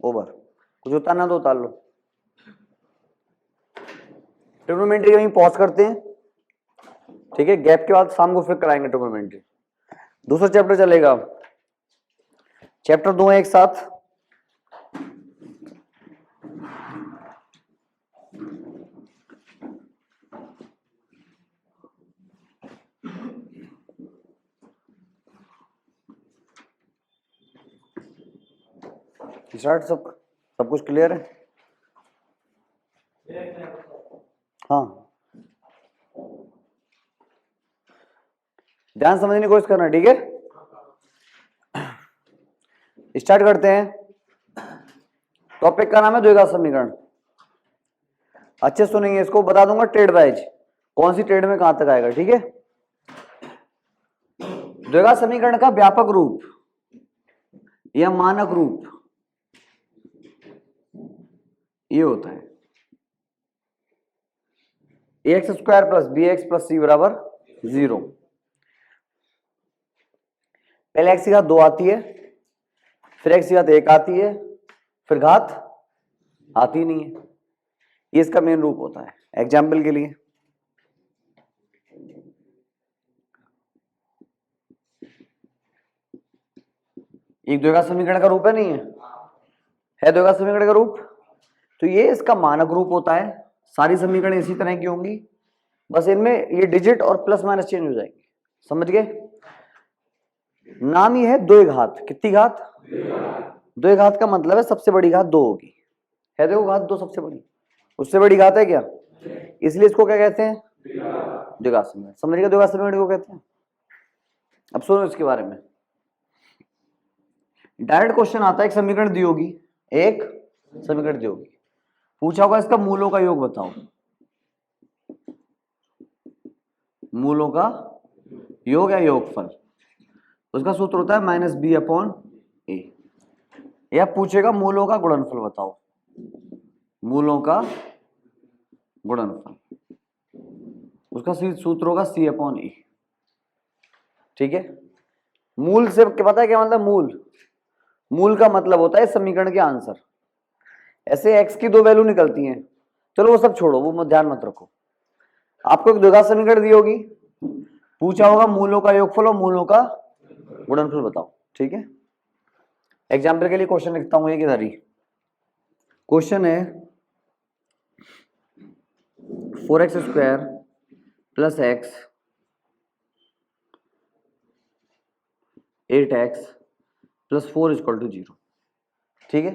Over. कुछ उतारना तो उतार लो। ट्रिग्नोमेट्री कहीं पॉज करते हैं, ठीक है, गैप के बाद शाम को फिर कराएंगे ट्रिग्नोमेट्री। दूसरा चैप्टर चलेगा, चैप्टर 2 है एक साथ। स्टार्ट। सब कुछ क्लियर है? हाँ, ध्यान समझने की कोशिश करना, ठीक है। स्टार्ट करते हैं। टॉपिक का नाम है द्विघात समीकरण। अच्छे सुनेंगे, इसको बता दूंगा ट्रेड वाइज कौन सी ट्रेड में कहां तक आएगा, ठीक है। द्विघात समीकरण का व्यापक रूप या मानक रूप ये होता है ax square plus B X plus C बराबर 0। पहले x की घात 2 आती है, फिर x की घात 1 आती है, फिर घात आती नहीं है। ये इसका मेन रूप होता है। एग्जाम्पल के लिए एक द्विघात समीकरण का रूप है, नहीं है द्विघात समीकरण का रूप, तो ये इसका मानक रूप होता है। सारी समीकरण इसी तरह की होंगी, बस इनमें ये डिजिट और प्लस माइनस चेंज हो जाएंगे। समझ गए? नाम ये है द्विघात। कितनी घात? द्विघात का मतलब है सबसे बड़ी घात 2 होगी। है देखो घात 2 सबसे बड़ी, उससे बड़ी घात है क्या? इसलिए इसको क्या कहते हैं? द्विघात समीकरण। समझ गए द्विघात समीकरण को कहते हैं? अब सुनो इसके बारे में। डायरेक्ट क्वेश्चन आता है, एक समीकरण दी होगी, एक समीकरण दी होगी, पूछा होगा इसका मूलों का योग बताओ। मूलों का योग या योगफल, उसका सूत्र होता है माइनस बी अपॉन ए। या पूछेगा मूलों का गुणनफल बताओ, मूलों का गुणनफल, उसका सूत्र होगा सी अपॉन ए। ठीक है। मूल से पता है क्या मतलब? मूल का मतलब होता है समीकरण के आंसर। ऐसे x की 2 वैल्यू निकलती हैं, चलो वो सब छोड़ो, वो ध्यान मत रखो। आपको एक द्विघात समीकरण दी होगी, पूछा होगा मूलों का योगफल और मूलों का गुणनफल बताओ। ठीक है। एग्जाम्पल के लिए क्वेश्चन लिखता हूं, एक इधर ही क्वेश्चन है 4x square plus x 8x plus 4 equal to 0। ठीक है,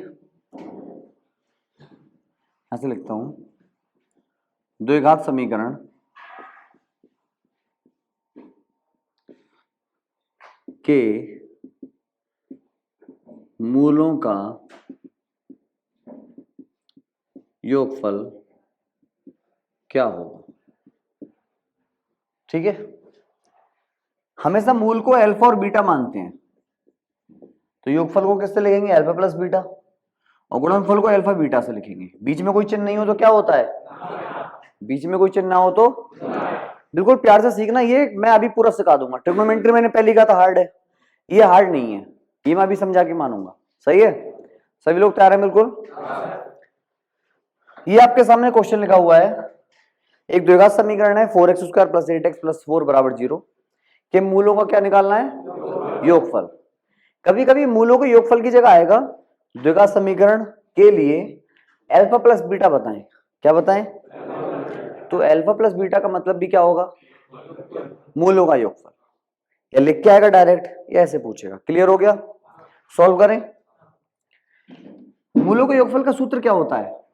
ऐसे लिखता हूं, द्विघात समीकरण के मूलों का योगफल क्या होगा। ठीक है। हमेशा मूल को अल्फा और बीटा मानते हैं, तो योगफल को किससे लिखेंगे? अल्फा प्लस बीटा, और गुणनफल को अल्फा बीटा से लिखेंगे। बीच में कोई चिन्ह नहीं हो तो क्या होता है? बीच में कोई चिन्ह ना हो तो बिल्कुल प्यार से सीखना, ये मैं अभी पूरा सिखा दूंगा। ट्रिग्नोमेट्री मैंने पहले कहा था हार्ड है, ये हार्ड नहीं है, ये मैं अभी समझा के मानूंगा। सही है? सभी लोग तैयार हैं? बिल्कुल। ये आपके सामने क्वेश्चन लिखा हुआ है, एक द्विघात समीकरण है 4x square plus 8x plus 4 बराबर 0 के मूलों का क्या निकालना है? योगफल। कभी कभी मूलों के योगफल की जगह आएगा द्विघात समीकरण के लिए अल्फा प्लस बीटा बताएं। क्या बताएं? तो अल्फा प्लस बीटा का मतलब भी क्या होगा? मूलों का योगफल। या लिख के आएगा डायरेक्ट, या ऐसे पूछेगा। क्लियर हो गया? सॉल्व करें। मूलों के योगफल का सूत्र क्या होता है?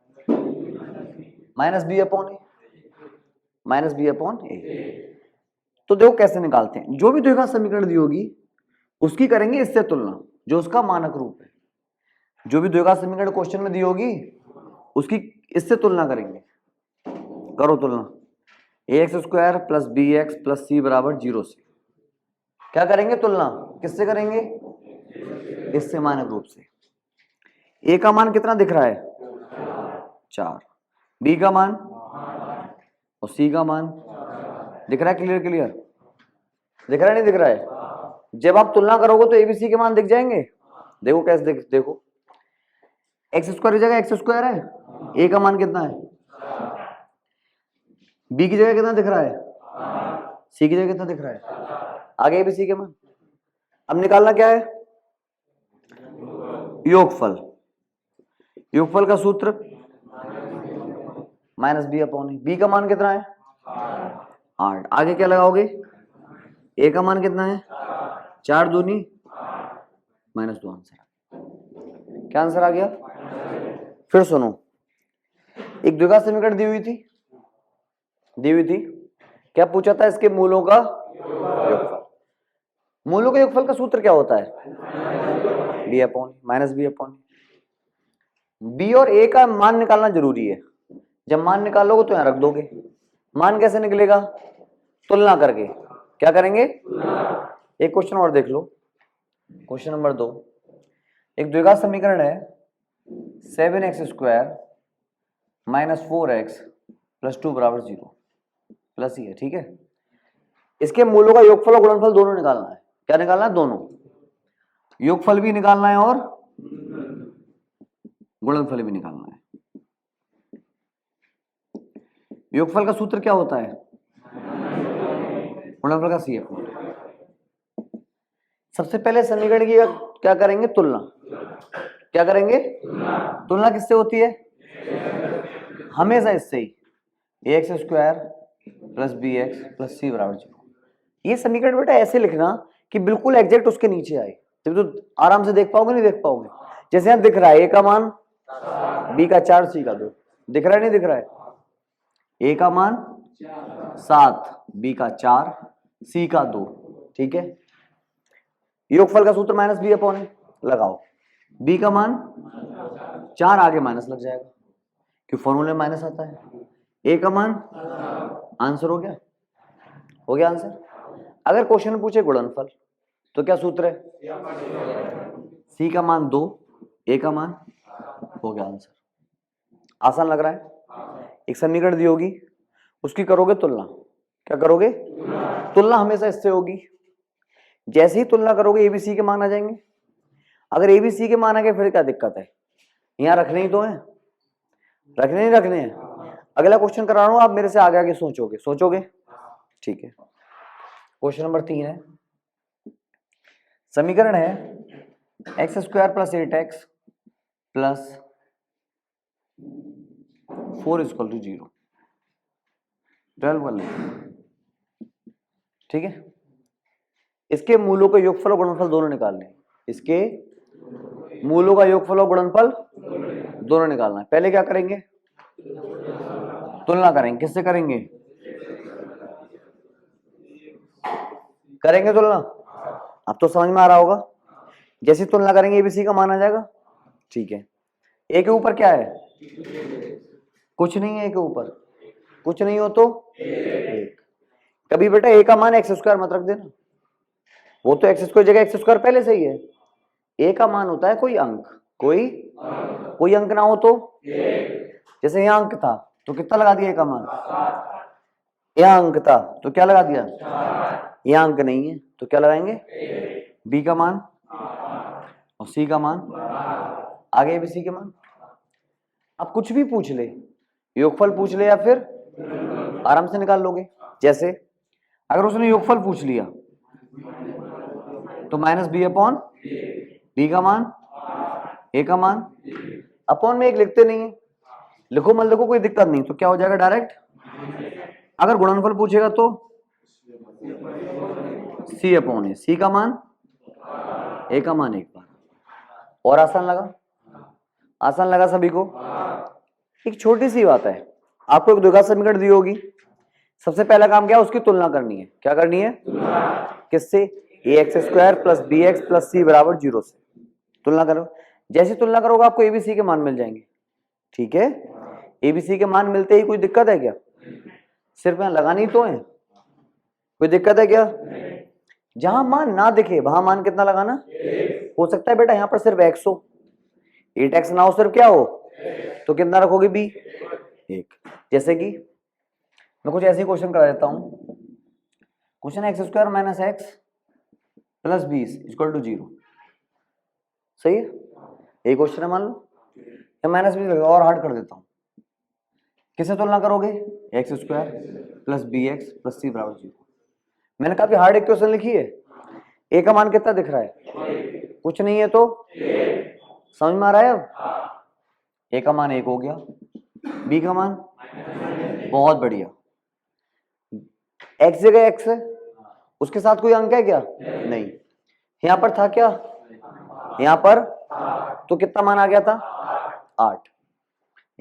माइनस बी अपॉन ए, माइनस बी अपॉन ए। तो देखो कैसे निकालते हैं। जो भी द्विघात समीकरण दी होगी उसकी करेंगे इससे तुलना, जो उसका मानक रूप है। जो भी द्विघात समीकरण क्वेश्चन में दी होगी उसकी इससे तुलना करेंगे। करो तुलना। ax square plus B X plus C बराबर 0 से क्या करेंगे? तुलना। किससे करेंगे? इससे, मानक रूप से। a का मान कितना दिख रहा है? 4। b का मान और c का मान दिख रहा है? क्लियर क्लियर दिख रहा है? नहीं दिख रहा है? जब आप तुलना करोगे तो abc के मान दिख जाएंगे। देखो कैसे देखो, एक्स स्क्वायर की जगह एक्स स्क्वायर है, ए का मान कितना है, बी की जगह कितना दिख रहा है, सी की जगह कितना दिख रहा है, आगे ए बी सी के मान। अब निकालना क्या है, योगफल। योगफल का सूत्र माइनस बी अपॉन ए, बी का मान कितना है 8, आगे क्या लगाओगे, ए का मान कितना है 4 दूनी -2, आंसर। क्या आंसर आ गया। फिर सुनो, एक द्विघात समीकरण दी हुई थी, क्या पूछा था, इसके मूलों का योगफल। मूलों के योगफल का सूत्र क्या होता है, B upon minus B upon. B और ए का मान निकालना जरूरी है, जब मान निकालोगे तो यहां रख दोगे। मान कैसे निकलेगा, तुलना करके। क्या करेंगे, एक क्वेश्चन और देख लो, क्वेश्चन नंबर 2। एक द्विघात समीकरण है 7x² - 4x + 2 = 0 प्लस ही है, ठीक है। इसके मूलों का योगफल और गुणनफल दोनों निकालना है। क्या निकालना है, दोनों, योगफल भी निकालना है और गुणनफल भी निकालना है। योगफल का सूत्र क्या होता है, गुणनफल का सी अपॉन। सबसे पहले समीकरण की क्या करेंगे, तुलना। क्या करेंगे, तुलना किससे होती है, हमेशा इससे ही, ax² + bx + c = 0। ये समीकरण बेटा ऐसे लिखना कि बिल्कुल एग्जैक्ट उसके नीचे आए, जब तो आराम से देख पाओगे, नहीं देख पाओगे। जैसे यहां दिख रहा है a का मान b का 4 c का 2, दिख रहा है नहीं दिख रहा है, a का मान 7 b का 4 c का 2, ठीक है। योगफल का सूत्र -b अपॉन ए लगाओ, b का मान 4, आगे माइनस लग जाएगा क्यों, फॉर्मूले माइनस आता है। a का मान, आंसर हो गया आंसर। अगर क्वेश्चन में पूछे गुणनफल तो क्या सूत्र है, c का मान 2, a का मान, हो गया आंसर। आसान लग रहा है। एक समीकरण दी होगी, उसकी करोगे तुलना। क्या करोगे, तुलना हमेशा इससे होगी। जैसे ही तुलना करोगे एबीसी के मान आ जाएंगे। अगर एबीसी के मान आ गए फिर क्या दिक्कत है, यहां रखने ही तो है, रखने नहीं रखने हैं। अगला क्वेश्चन करा रहा हूं, आप मेरे से आगे आगे सोचोगे, ठीक है। क्वेश्चन नंबर 3 है, समीकरण है x² + 8x + 4 = 0, 12 वाले, ठीक है। इसके मूलों का योगफल और गुणनफल दोनों निकालने हैं। इसके मूलों का योगफल और गुणनफल दोनों निकालना है। पहले क्या करेंगे, तुलना करेंगे। किससे करेंगे, करेंगे तुलना। अब तो समझ में आ रहा होगा, जैसी तुलना करेंगे एबीसी का मान आ जाएगा, ठीक है। ए के ऊपर क्या है, कुछ नहीं है, ए के ऊपर कुछ नहीं हो तो 1। कभी बेटा ए का मान x² मत रख देना, वो तो x² जगह x² पहले से ही है। ए का मान होता है कोई अंक, कोई अंक ना हो तो, जैसे यहां अंक था तो कितना लगा दिया ए का मान, यहां अंक था तो क्या लगा दिया, यहां अंक नहीं है तो क्या लगाएंगे, बी का मान और सी का मान, आगे भी सी के मान। अब कुछ भी पूछ ले, योगफल पूछ ले या फिर आराम से निकाल लोगे। जैसे अगर उसने योगफल पूछ लिया तो -b अपॉन b का मान, a का मान, अपॉन में एक लिखते नहीं है, लिखो मत लिखो कोई दिक्कत नहीं, तो क्या हो जाएगा डायरेक्ट। अगर गुणनफल पूछेगा तो c अपॉन ए, c का मान, a का मान एक बार। और आसान लगा सभी को। एक छोटी सी बात है, आपको एक द्विघात समीकरण दी होगी, सबसे पहला काम क्या है, उसकी तुलना करनी है। क्या करनी है, किससे, ax² + bx + c = 0 से तुलना करो। जैसी तुलना करोगे आपको एबीसी के मान मिल जाएंगे, ठीक है। एबीसी के मान मिलते ही कोई दिक्कत है क्या, सिर्फ यहां लगानी तो है, कोई दिक्कत है क्या। जहां मान ना दिखे वहां मान कितना लगाना, हो सकता है बेटा यहां पर सिर्फ x हो, 8x ना हो, सिर्फ क्या हो, तो कितना रखोगे b, 1। जैसे कि मैं कुछ ऐसे क्वेश्चन करा देता हूं, क्वेश्चन x² - x + 20 = 0, सही है। एक क्वेश्चन है मान लो, या माइनस बी लगेगा, और हार्ड कर देता हूँ। किससे तुलना करोगे? X square plus B X plus C बराबर 0। मैंने काफी हार्ड इक्वेशन लिखी है। ए का मान कितना दिख रहा है? कुछ नहीं है तो समझ में आ रहा है अब? ए का मान 1 हो गया, बी का मान बहुत बढ़िया। एक्स जगह एक्स है, उसके साथ कोई अंक है क्या? नहीं। यहां पर था क्या? यहां पर तो कितना मान आ गया था? 8।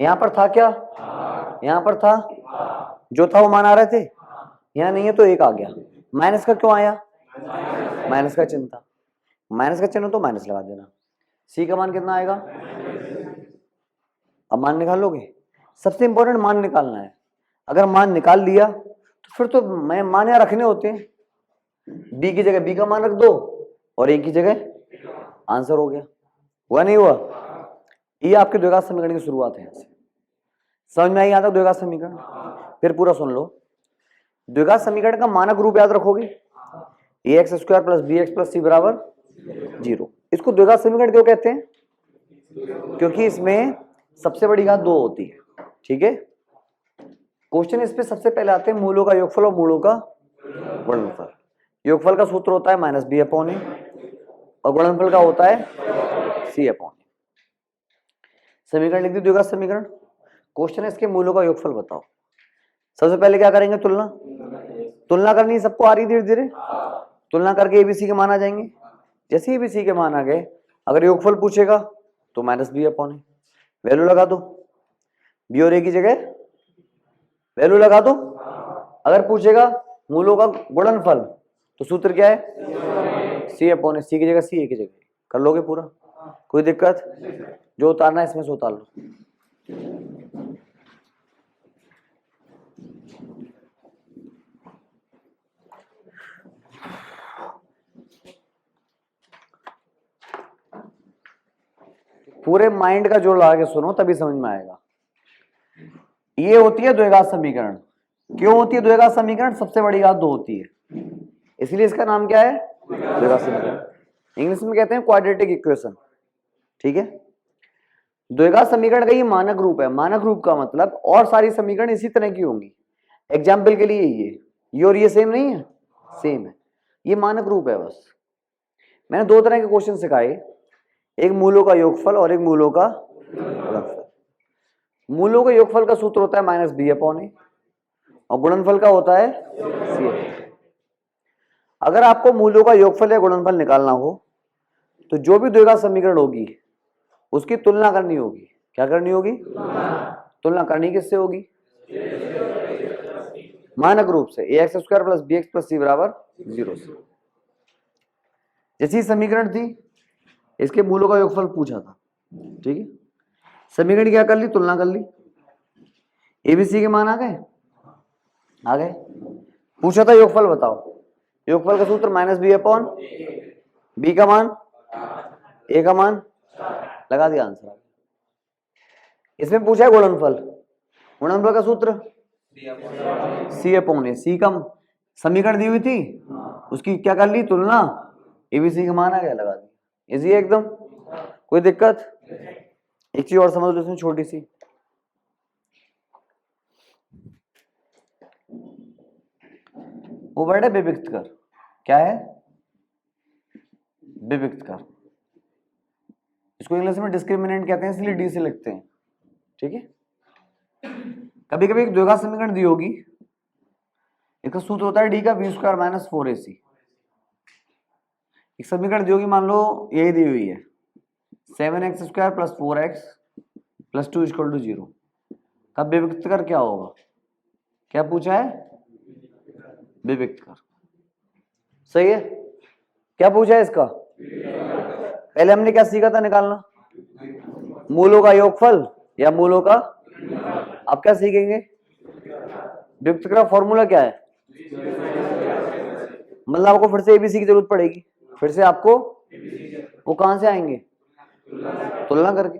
यहां पर था क्या? यहां पर था, जो था वो मान आ रहे थे। यहां नहीं है तो 1 आ गया। माइनस का क्यों आया? माइनस का चिन्ह था, माइनस का चिन्ह तो माइनस लगा देना। सी का मान कितना आएगा? अब मान निकाल लोगे। सबसे इंपॉर्टेंट मान निकालना है। अगर मान निकाल लिया तो फिर तो मैं मान यहाँ रखने होते हैं। बी की जगह बी का मान रख दो और ए की जगह, आंसर हो गया। हुआ नहीं हुआ? ये आपके द्विघात समीकरण की शुरुआत है। समझ में आई यहाँ तक द्विघात समीकरण? फिर पूरा सुन लो। द्विघात समीकरण का मानक रूप याद रखोगे, A X square plus B X plus C बराबर 0। इसको द्विघात समीकरण क्यों कहते हैं? क्योंकि इसमें सबसे बड़ी घात 2 होती है। ठीक है, क्वेश्चन इस पे सबसे पहले आते हैं मूलों का योगफल और मूलों का गुणनफल। योगफल का सूत्र होता है माइनस बी अपॉन ए और गुणनफल का होता है सी अपॉन ए। समीकरण लिख दी, द्विघात समीकरण। क्वेश्चन है इसके मूलों का योगफल बताओ। सबसे पहले क्या करेंगे? तुलना। तुलना करनी सबको आ रही धीरे धीरे। तुलना करके एबीसी के मान आ जाएंगे। जैसे एबीसी के मान आ गए, अगर योगफल पूछेगा तो माइनस बी अपॉन ए, वैल्यू लगा दो। बी और ए की जगह वैल्यू लगा दो। अगर पूछेगा मूलों का गुणनफल तो सूत्र क्या है? सी अपॉन ए। सी की जगह सी, ए की जगह। कर लोगे पूरा? कोई दिक्कत? जो उतारना है इसमें से उतार लो। पूरे माइंड का जोड़ लगा के सुनो तभी समझ में आएगा। ये होती है द्विघात समीकरण। क्यों होती है द्विघात समीकरण? सबसे बड़ी घात 2 होती है, इसलिए इसका नाम क्या है? द्विघात समीकरण। इंग्लिश में कहते हैं क्वाड्रेटिक इक्वेशन। ठीक है, द्विघात समीकरण का ये मानक रूप है। मानक रूप का मतलब और सारी समीकरण इसी तरह की होंगी। एग्जाम्पल के लिए ये और ये सेम नहीं है? सेम है। ये मानक रूप है बस। मैंने 2 तरह के क्वेश्चन सिखाए, एक मूलों का योगफल और एक मूलों का गुणनफल। मूलों के योगफल का सूत्र होता है माइनस बी अपॉन ए और गुणनफल का होता है सी अपॉन ए। अगर आपको मूलों का योगफल या गुणनफल निकालना हो तो जो भी द्विघात समीकरण होगी उसकी तुलना करनी होगी। क्या करनी होगी? तुलना करनी किससे होगी? मानक रूप से, A X square plus B X plus C बराबर 0 से। जैसी समीकरण थी इसके मूलों का योगफल पूछा था। ठीक है, समीकरण क्या कर ली? तुलना कर ली। एबीसी के मान आ गए? आ गए। पूछा था योगफल बताओ। योगफल का सूत्र माइनस बी अपॉन बी का मान, ए का मान, लगा दिया, आंसर। इसमें पूछा है गुणनफल। गुणनफल का सूत्र सी अपॉन ए। सी का समीकरण दी हुई थी, उसकी क्या कर ली? तुलना। एबीसी का मान आ गया, लगा दिया। इजी है एकदम, कोई दिक्कत? एक चीज और समझ लो इसमें छोटी सी। वो वर्ड है विविक्त कर। क्या है? विविक्त कर। इसको इंग्लिश में डिस्क्रिमिनेंट कहते हैं, इसलिए डी से लिखते हैं। ठीक है, कभी कभी एक द्विघात समीकरण दी होगी, इसका सूत्र होता है डी का बी स्क्वायर माइनस 4ac। एक समीकरण दी होगी, मान लो यही दी हुई है 7x square plus 4x plus 2 equal to 0। कब विविक्त कर क्या होगा? क्या पूछा है? विविक्त कर। सही है। क्या पूछा है इसका? पहले हमने क्या सीखा था निकालना? मूलों का योगफल या मूलों का। अब क्या सीखेंगे? विविक्त का फॉर्मूला क्या है? मतलब आपको फिर से एबीसी की जरूरत पड़ेगी। फिर से आपको वो कहां से आएंगे? तुलना करके।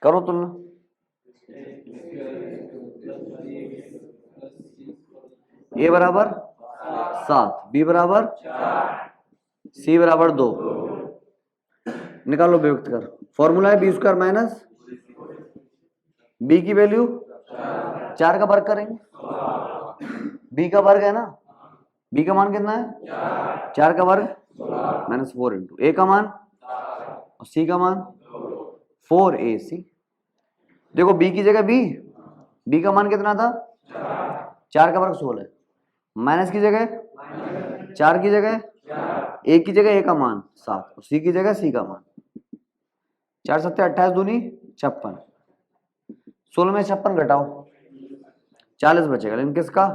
करो तुलना। ए बराबर 7, बी बराबर सी बराबर 2। निकालो विभक्त कर। फॉर्मूला है बी स्क्वायर माइनस बी की वैल्यू 4 का वर्ग करेंगे, बी का वर्ग है ना, बी का मान कितना है 4 का वर्ग -4 इंटू ए का मान और सी का मान 4ac। देखो बी की जगह बी का मान कितना था 4 का वर्ग 16, माइनस की जगह 4 की जगह ए की जगह ए का मान 7 और सी की जगह सी का मान 4 सत्ते 28 दूनी 56, 16 में 56 घटाओ 40 बचेगा, लेकिन किसका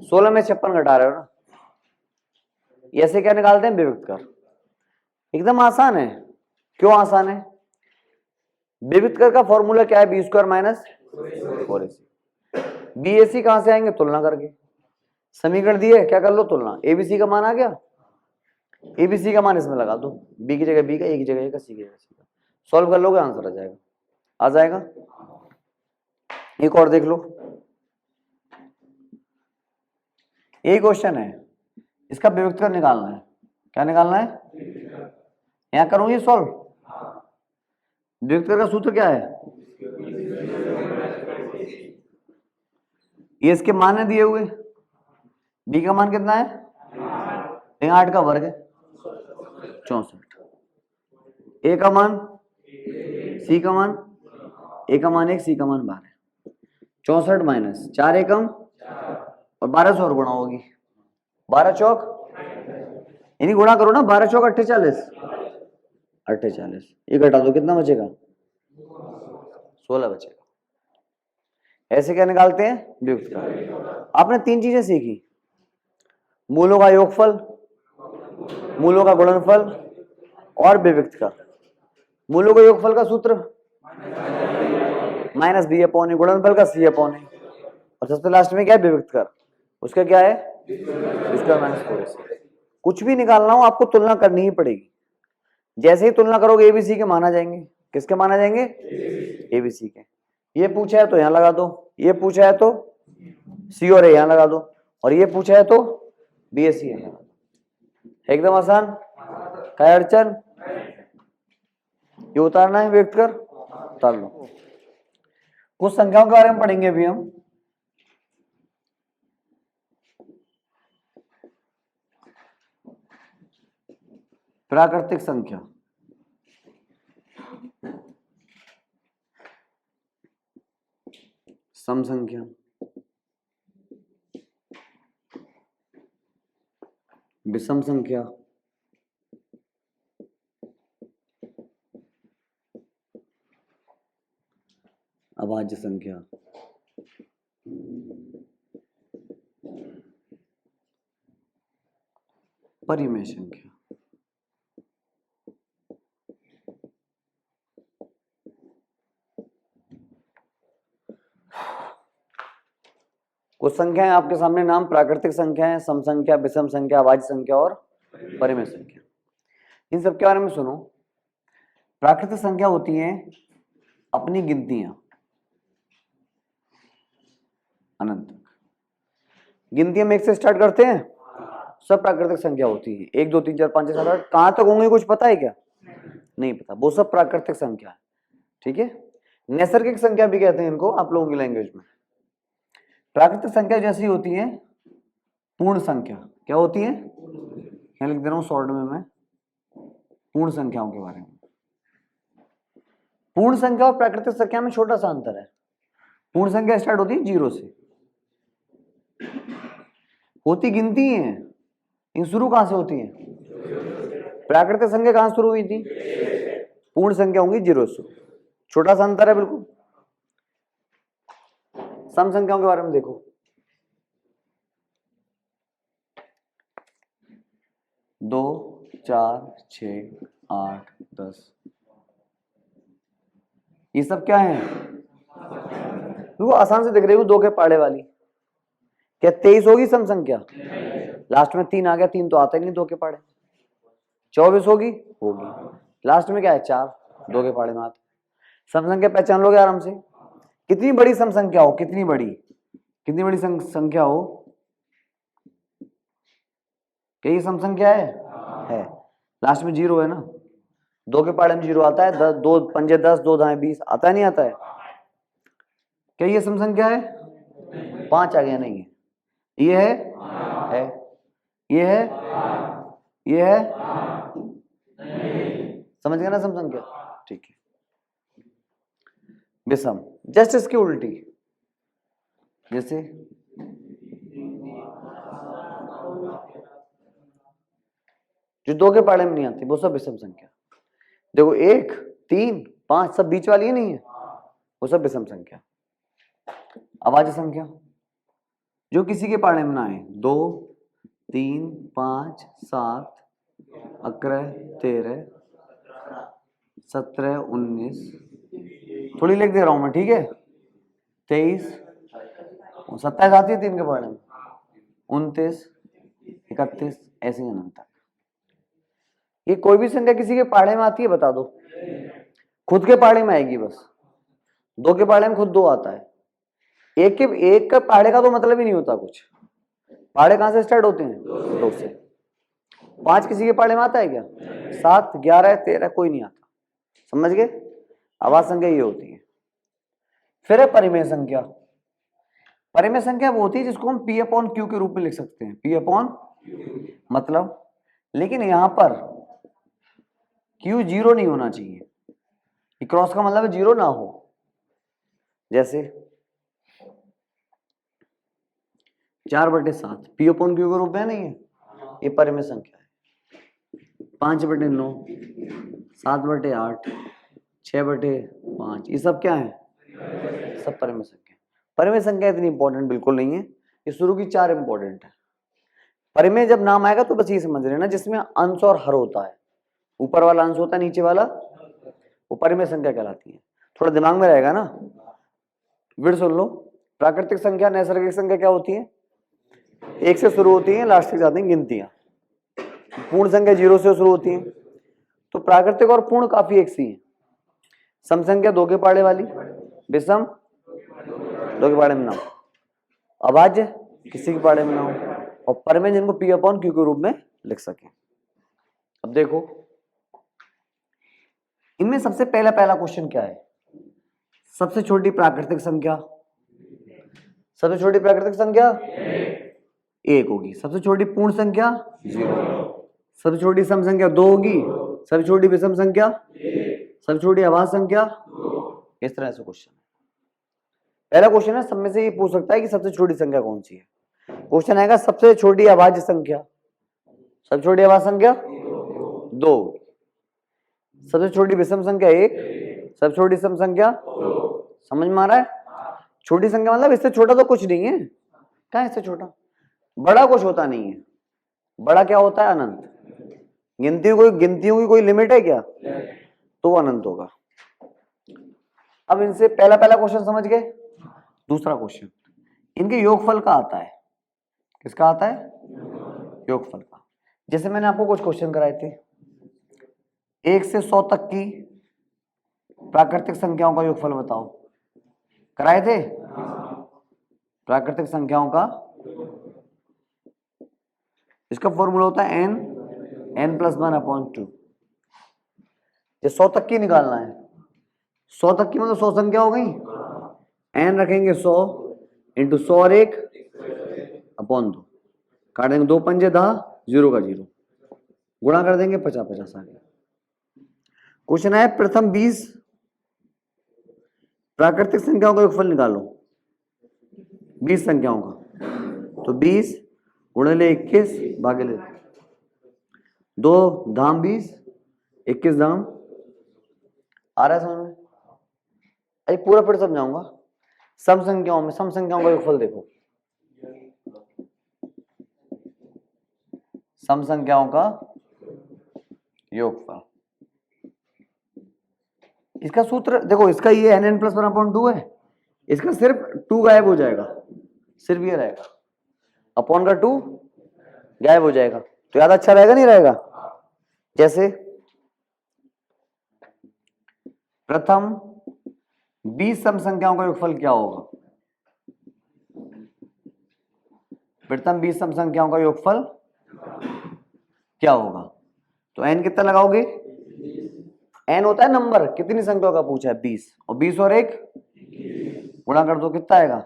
16 में 56 घटा रहे हो ना। ऐसे क्या निकालते हैं विविक्त कर, एकदम आसान है। क्यों आसान है, विविक्त कर का फॉर्मूला क्या है B square minus 4ac। BAC कहां से आएंगे तुलना करके, समीकरण दिए क्या कर लो तुलना, एबीसी का मान आ गया, एबीसी का मान इसमें लगा दो, बी की जगह बी का, ए की जगह ए का, सी की जगह सी का, सॉल्व कर लोगे आंसर आ जाएगा। एक और देख लो, एक क्वेश्चन है इसका विविक्त कर निकालना है, क्या निकालना है, यहां करूंगी सॉल्व। विविक्त कर का सूत्र क्या है, ये इसके मान है दिए हुए, बी का मान कितना है 8 का वर्ग है 64, ए का मान सी का मान, ए का मान 1 सी का मान 12, 64 माइनस 4 एकम और 12 से और गुणा होगी, 12 चौक यानी गुणा करो ना, 12 चौक 48, 48 ये घटा दो कितना बचेगा 16 बचेगा। ऐसे क्या निकालते हैं वियुक्त का। आपने 3 चीजें सीखी, मूलों का योगफल, मूलों का गुणनफल और विविक्त का। मूलों का योगफल का सूत्र -b अपॉन ए, गुणनफल का c अपॉन ए, और सबसे लास्ट में क्या है विविक्त कर, उसका क्या है स्क्वायर माइनस 4ac। कुछ भी निकालना हो आपको तुलना करनी ही पड़ेगी, जैसे ही तुलना करोगे एबीसी के माना जाएंगे, किसके माना जाएंगे एबीसी के। ये पूछा है तो यहां लगा दो, ये पूछा है तो सी और ए यहां लगा दो, और ये पूछा है तो बीएससी यहां लगा दो। एकदम आसान, क्या अड़चन, ये उतारना है व्यक्त कर उतार लो। कुछ संख्याओं के बारे में पढ़ेंगे अभी हम, प्राकृतिक संख्या, सम संख्या, विषम संख्या, अभाज्य संख्या, परिमेय संख्या। कुछ संख्याएं आपके सामने नाम प्राकृतिक संख्या है, सम संख्या, विषम संख्या, अभाज्य संख्या और परिमेय संख्या। इन सब के बारे में सुनो। प्राकृतिक संख्या होती है अपनी गिनतियां अनंत तक, गिनती हम 1 से स्टार्ट करते हैं, सब प्राकृतिक संख्या होती है। 1 2 3 4 5 6 7 8 कहां तक होंगे कुछ पता है क्या, नहीं पता, वो सब प्राकृतिक संख्या है। ठीक है, नैसर्गिक संख्या भी कहते हैं इनको आप लोगों की लैंग्वेज में। प्राकृतिक संख्या जैसी होती है पूर्ण संख्या, क्या होती है, यहां लिख दे रहा हूं शॉर्ट में मैं पूर्ण संख्याओं के बारे में। पूर्ण संख्या और प्राकृतिक संख्या में छोटा सा अंतर है, पूर्ण संख्या स्टार्ट होती है 0 से, होती गिनती है, इन शुरू कहां से होती है, प्राकृतिक संख्या कहां शुरू हुई थी, पूर्ण संख्या होंगी 0 से, छोटा सा अंतर है बिल्कुल। सम संख्याओं के बारे में देखो, 2 4 6 8 10, ये सब क्या है, वो आसान से दिख रही हूँ, 2 के पाड़े वाली। क्या 23 होगी सम संख्या, लास्ट में 3 आ गया, 3 तो आता ही नहीं 2 के पाड़े। 24 होगी, लास्ट में क्या है 4, 2 के पाड़े में आता। सम संख्या पहचान लोगे आराम से, कितनी बड़ी सम संख्या हो, कितनी बड़ी संख्या हो, क्या ये सम संख्या है, लास्ट में 0 है ना, 2 के पाड़े में 0 आता है, 2 पंजे 10 2 दाएं 20 आता है, नहीं आता है, क्या ये सम संख्या है? 5 आ गया, नहीं है। ये है, ये है, ये है, समझ गया ना सम संख्या? ठीक है। विषम, जस्ट इसकी उल्टी, जैसे जो 2 के पाड़े में नहीं आती वो सब विषम संख्या। देखो 1, 3, 5 सब बीच वाली है, नहीं है, वो सब विषम संख्या। अभाज्य संख्या जो किसी के पाड़े में ना आए, 2, 3, 5, 7, 11, 13, 17, 19, थोड़ी लिख दे रहा हूं मैं, ठीक है, 23, 27 आती है 3 के पाड़े में, 29, 31, ऐसे ही अनंत तक। ये कोई भी संख्या किसी के पाड़े में आती है, बता दो। खुद के पाड़े में आएगी बस, 2 के पाड़े में खुद 2 आता है, एक का पाड़े का तो मतलब ही नहीं होता कुछ। पाड़े कहां से स्टार्ट होते हैं? 2 से। 5 किसी के पाड़े में आता है क्या? 7, 11, 13 कोई नहीं आता। समझ गए? अभाज्य संख्या ये होती है। फिर है परिमेय संख्या। परिमेय संख्या वो होती है जिसको हम P अपॉन Q के रूप में लिख सकते हैं, P अपॉन मतलब, लेकिन यहां पर Q 0 नहीं होना चाहिए। क्रॉस का मतलब 0 ना हो। जैसे 4/7 P अपॉन Q के रूप में नहीं है, ये परिमेय संख्या है। 5/9, 7/8, 6/5, ये सब क्या है? सब परिमेय संख्या। परिमेय संख्या इतनी इंपॉर्टेंट बिल्कुल नहीं है, ये शुरू की 4 इंपॉर्टेंट है। परिमेय जब नाम आएगा तो बस ये समझ लेना जिसमें अंश और हर होता है, ऊपर वाला अंश होता है, नीचे वाला, वो परिमेय संख्या कहलाती है। थोड़ा दिमाग में रहेगा ना, फिर सुन लो। प्राकृतिक संख्या, नैसर्गिक संख्या क्या होती है? 1 से शुरू होती है, लास्ट तक जाती हैं गिनतियां। पूर्ण संख्या 0 से शुरू होती है। तो प्राकृतिक और पूर्ण काफी एक सी है। सम संख्या 2 के पाड़े वाली, विषम 2 के पाड़े में ना हो, अभाज्य किसी के पाड़े में ना हो, और परिमेय जिनको P अपॉन Q के रूप में लिख सके। अब देखो इनमें सबसे पहला क्वेश्चन क्या है? सबसे छोटी प्राकृतिक संख्या, सबसे छोटी प्राकृतिक संख्या 1 होगी। सबसे छोटी पूर्ण संख्या 0, सबसे छोटी सम संख्या 2 होगी, सबसे छोटी विषम संख्या, सबसे छोटी अभाज्य संख्या। इस तरह से क्वेश्चन। पहला क्वेश्चन है, सब में से ये पूछ सकता है कि सबसे छोटी संख्या कौन सी है। क्वेश्चन आएगा सबसे छोटी अभाज्य संख्या, सबसे छोटी अभाज्य संख्या 2, सबसे छोटी विषम संख्या 1, सबसे छोटी सम संख्या। समझ में आ रहा है? छोटी संख्या मतलब इससे छोटा तो कुछ नहीं है। क्या इससे छोटा? बड़ा कुछ होता नहीं है। बड़ा क्या होता है? अनंत। गिनतियों की कोई लिमिट है क्या? तो अनंत होगा। अब इनसे पहला क्वेश्चन समझ गए। दूसरा क्वेश्चन इनके योगफल का आता है। किसका आता है? योगफल का। जैसे मैंने आपको कुछ क्वेश्चन कराए थे, 1 से 100 तक की प्राकृतिक संख्याओं का योगफल बताओ, कराए थे? प्राकृतिक संख्याओं का, इसका फॉर्मूला होता है n+1/2। ये 100 तक की निकालना है। 100 तक की मतलब 100 संख्या हो गई, n रखेंगे 100 इंटू 100 और 1 अपॉन 2, काटेंगे 2 पंजे 10, 0 का 0, गुणा कर देंगे 50-50 आ गया। क्वेश्चन है प्रथम 20 प्राकृतिक संख्याओं का योगफल निकालो, 20 संख्याओं का। तो 20 गुणिले 21 भागिले 2 धाम 20, 21 धाम। आ रहा है समझ में? अरे पूरा फिर समझाऊंगा। सम संख्याओं में सम संख्याओं का योगफल देखो, सम संख्याओं का योगफल। इसका सूत्र देखो, इसका ये n+1/2 है, इसका सिर्फ 2 गायब हो जाएगा, सिर्फ ये रहेगा, अपॉन का 2 गायब हो जाएगा। तो याद अच्छा रहेगा नहीं रहेगा? जैसे प्रथम 20 सम संख्याओं का योगफल क्या होगा? प्रथम 20 सम संख्याओं का योगफल क्या होगा? तो n कितना लगाओगे? n होता है नंबर, कितनी संख्याओं का पूछा है? 20, और 20 और 1 गुणा कर दो, कितना आएगा?